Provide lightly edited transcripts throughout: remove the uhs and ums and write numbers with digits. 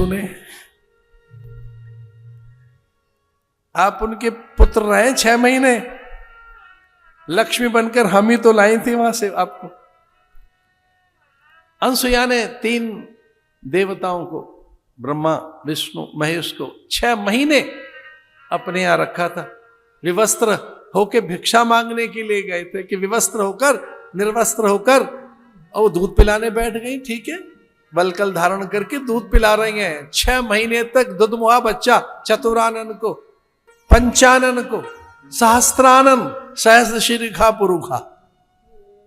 विष्णु ने, आप उनके पुत्र रहे 6 महीने, लक्ष्मी बनकर हम ही तो लाई थी वहां से आपको। अनसुईया ने 3 देवताओं को, ब्रह्मा विष्णु महेश को 6 महीने अपने यहां रखा था। विवस्त्र होकर भिक्षा मांगने के लिए गए थे कि विवस्त्र होकर, निर्वस्त्र होकर, और वो दूध पिलाने बैठ गई। ठीक है, बलकल धारण करके दूध पिला रही हैं 6 महीने तक। दुधमुहा बच्चा चतुरानन को, पंचानन को, सहस्त्रानन, सहस्र शीर्षा पुरुखा।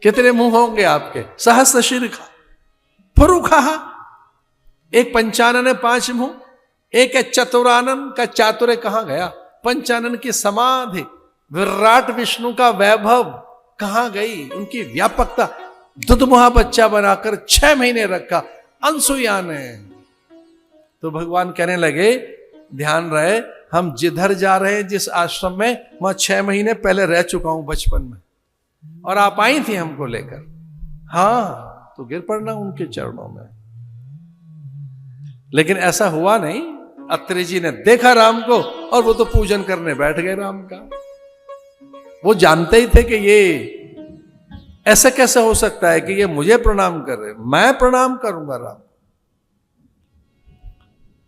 कितने मुंह होंगे आपके? सहस्र शीर्षा पुरुखा। एक पंचानन है 5 मुंह, एक है चतुरानन का चातुर्य कहां गया? पंचानन की समाधि, विराट विष्णु का वैभव कहां गई? उनकी व्यापकता। दुधमुहा बच्चा बनाकर 6 महीने रखा अनसुईया ने। तो भगवान कहने लगे, ध्यान रहे, हम जिधर जा रहे हैं, जिस आश्रम में, वहां 6 महीने पहले रह चुका हूं बचपन में, और आप आई थी हमको लेकर। हाँ, तो गिर पड़ना उनके चरणों में। लेकिन ऐसा हुआ नहीं। अत्रि जी ने देखा राम को, और वो तो पूजन करने बैठ गए राम का। वो जानते ही थे कि ये ऐसा कैसे हो सकता है कि ये मुझे प्रणाम कर रहे, मैं प्रणाम करूंगा राम।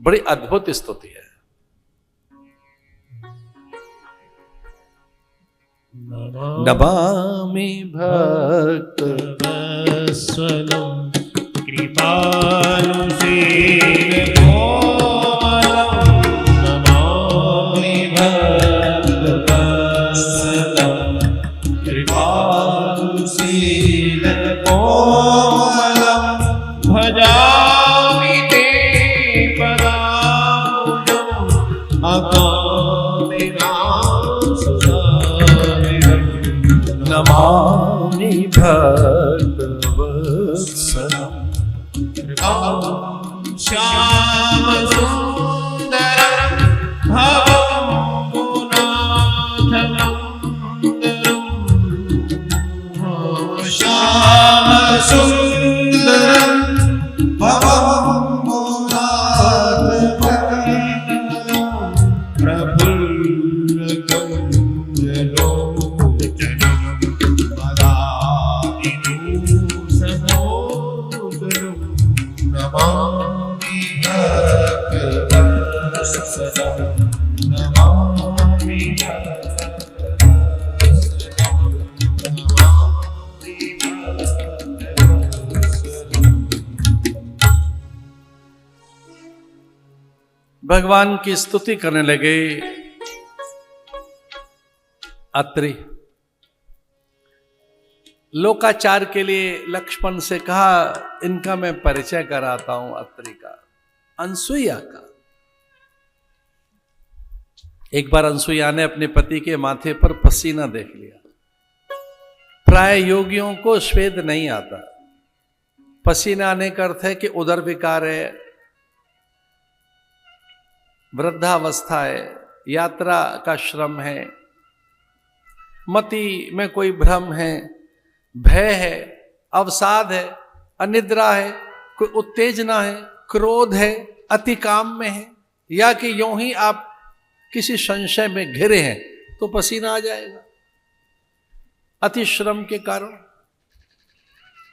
बड़ी अद्भुत स्तुति है। नमामि भक्त वत्सलं कृपालुशील कोमलं, नमामि भक्त वत्सलं कृपालुशील कोमलं, भजामि ते पदाम्बुजम् अकामिनाशुधारिणम्, नमामि भक्तवत्सलं श्यामसुन्दरं भवम्बुनाथमन्दरम्, श्यामसुन्दरं भवम्बुनाथमन्दरम्, प्रफुल्लकुञ्जलोचनं मदादिनूसमोदरं, नमामि भक्तवत्सलं, नमामि भगवान की स्तुति करने लगे अत्रि। लोकाचार के लिए लक्ष्मण से कहा, इनका मैं परिचय कराता हूं, अत्रि का, अनसुईया का। एक बार अनसुईया ने अपने पति के माथे पर पसीना देख लिया। प्राय योगियों को श्वेत नहीं आता। पसीना आने का अर्थ है कि उदर विकार है, वृद्धावस्था है, यात्रा का श्रम है, मति में कोई भ्रम है, भय है, अवसाद है, अनिद्रा है, कोई उत्तेजना है, क्रोध है, अति काम में है, या कि यूं ही आप किसी संशय में घिरे हैं तो पसीना आ जाएगा अति श्रम के कारण।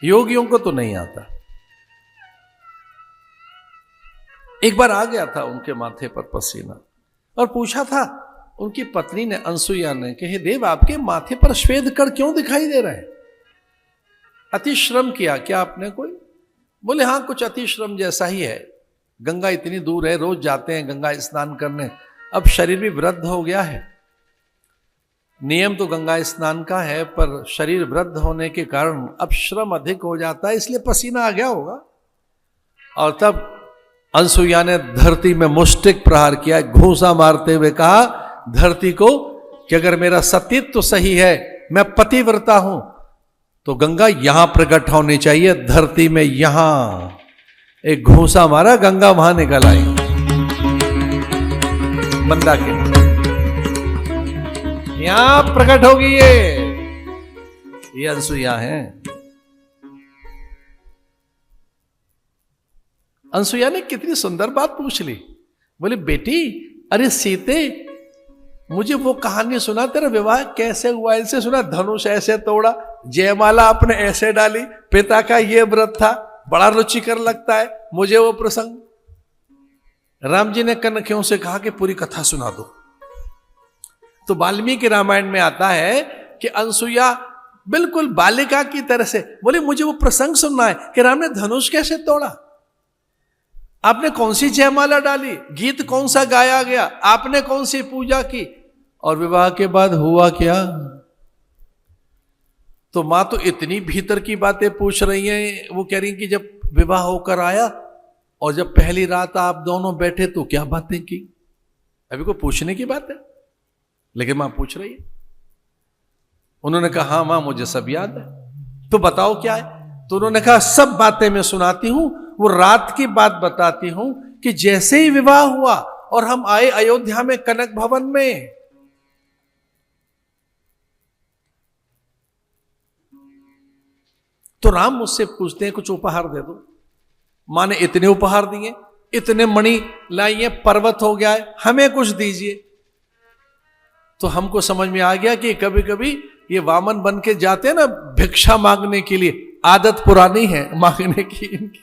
योगियों को तो नहीं आता। एक बार आ गया था उनके माथे पर पसीना, और पूछा था उनकी पत्नी ने, अनसुईया ने, कि हे देव, आपके माथे पर श्वेत कण क्यों दिखाई दे रहे हैं? अति श्रम किया क्या आपने कोई? बोले हाँ, कुछ अति श्रम जैसा ही है। गंगा इतनी दूर है, रोज जाते हैं गंगा स्नान करने, अब शरीर भी वृद्ध हो गया है। नियम तो गंगा स्नान का है, पर शरीर वृद्ध होने के कारण अब श्रम अधिक हो जाता है, इसलिए पसीना आ गया होगा। और तब अनसुईया ने धरती में मुष्टिक प्रहार किया, घूंसा मारते हुए कहा धरती को कि अगर मेरा सतीत्व तो सही है, मैं पतिव्रता हूं, तो गंगा यहां प्रकट होनी चाहिए, धरती में यहां। एक घूंसा मारा, गंगा वहां निकल आई मंदाकिनी, यहां प्रकट होगी ये अनसुईया है। अनसुईया ने कितनी सुंदर बात पूछ ली। बोले बेटी, अरे सीते, मुझे वो कहानी सुना, तेरा विवाह कैसे हुआ, इनसे सुना धनुष ऐसे तोड़ा, जयमाला आपने ऐसे डाली, पिता का ये व्रत था, बड़ा रुचिकर लगता है मुझे वो प्रसंग। राम जी ने कनखियों से कहा कि पूरी कथा सुना दो। तो वाल्मीकि रामायण में आता है कि अनसुईया बिल्कुल बालिका की तरह से बोली, मुझे वो प्रसंग सुनना है कि राम ने धनुष कैसे तोड़ा, आपने कौन सी जयमाला डाली, गीत कौन सा गाया गया, आपने कौन सी पूजा की, और विवाह के बाद हुआ क्या। तो मां तो इतनी भीतर की बातें पूछ रही हैं, वो कह रही कि जब विवाह होकर आया और जब पहली रात आप दोनों बैठे तो क्या बातें की। अभी कोई पूछने की बात है, लेकिन मां पूछ रही है। उन्होंने कहा हाँ मां, मुझे सब याद है, तो बताओ क्या है। तो उन्होंने कहा सब बातें मैं सुनाती हूं, वो रात की बात बताती हूं कि जैसे ही विवाह हुआ और हम आए अयोध्या में कनक भवन में, तो राम मुझसे पूछते हैं कुछ उपहार दे दो। मां ने इतने उपहार दिए, इतने मणि लाई है, पर्वत हो गया है, हमें कुछ दीजिए। तो हमको समझ में आ गया कि कभी कभी ये वामन बन के जाते हैं ना भिक्षा मांगने के लिए, आदत पुरानी है मांगने की इनकी।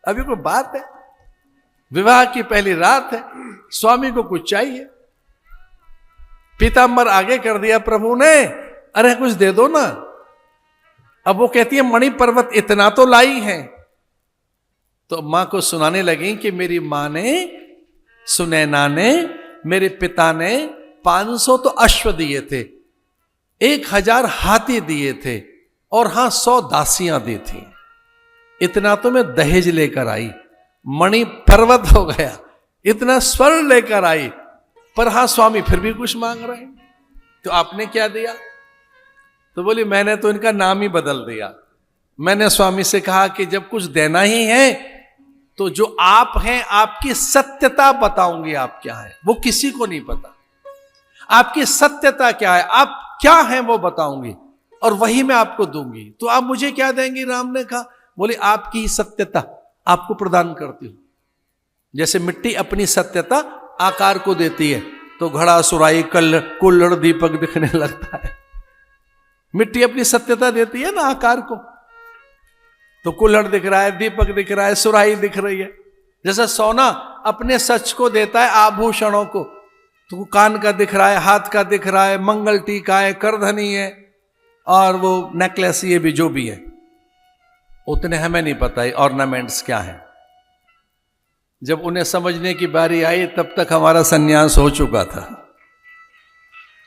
अभी कोई बात है, विवाह की पहली रात है, स्वामी को कुछ चाहिए, पीतांबर आगे कर दिया प्रभु ने, अरे कुछ दे दो ना। अब वो कहती है मणि पर्वत इतना तो लाई है। तो मां को सुनाने लगी कि मेरी मां ने, सुनैना ने, मेरे पिता ने 500 तो अश्व दिए थे, 1000 हाथी दिए थे, और हां 100 दासियां दी थी। इतना तो मैं दहेज लेकर आई, मणि पर्वत हो गया, इतना स्वर्ण लेकर आई, पर हां स्वामी फिर भी कुछ मांग रहे हैं, तो आपने क्या दिया। तो बोली मैंने तो इनका नाम ही बदल दिया। मैंने स्वामी से कहा कि जब कुछ देना ही है तो जो आप हैं आपकी सत्यता बताऊंगी, आप क्या है वो किसी को नहीं पता, आपकी सत्यता क्या है, आप क्या हैं वो बताऊंगी, और वही मैं आपको दूंगी। तो आप मुझे क्या देंगी। राम ने कहा, बोले आपकी सत्यता आपको प्रदान करती हूं। जैसे मिट्टी अपनी सत्यता आकार को देती है, तो घड़ा सुराई कुल्हड़ दीपक दिखने लगता है। मिट्टी अपनी सत्यता देती है ना आकार को, तो कुल्हड़ दिख रहा है, दीपक दिख रहा है, सुराही दिख रही है। जैसे सोना अपने सच को देता है आभूषणों को, तो कान का दिख रहा है, हाथ का दिख रहा है, मंगल टीका है, करधनी है, और वो नेकलेस, ये भी जो भी है, उतने हमें नहीं पता है ऑर्नामेंट्स क्या है। जब उन्हें समझने की बारी आई तब तक हमारा सन्यास हो चुका था।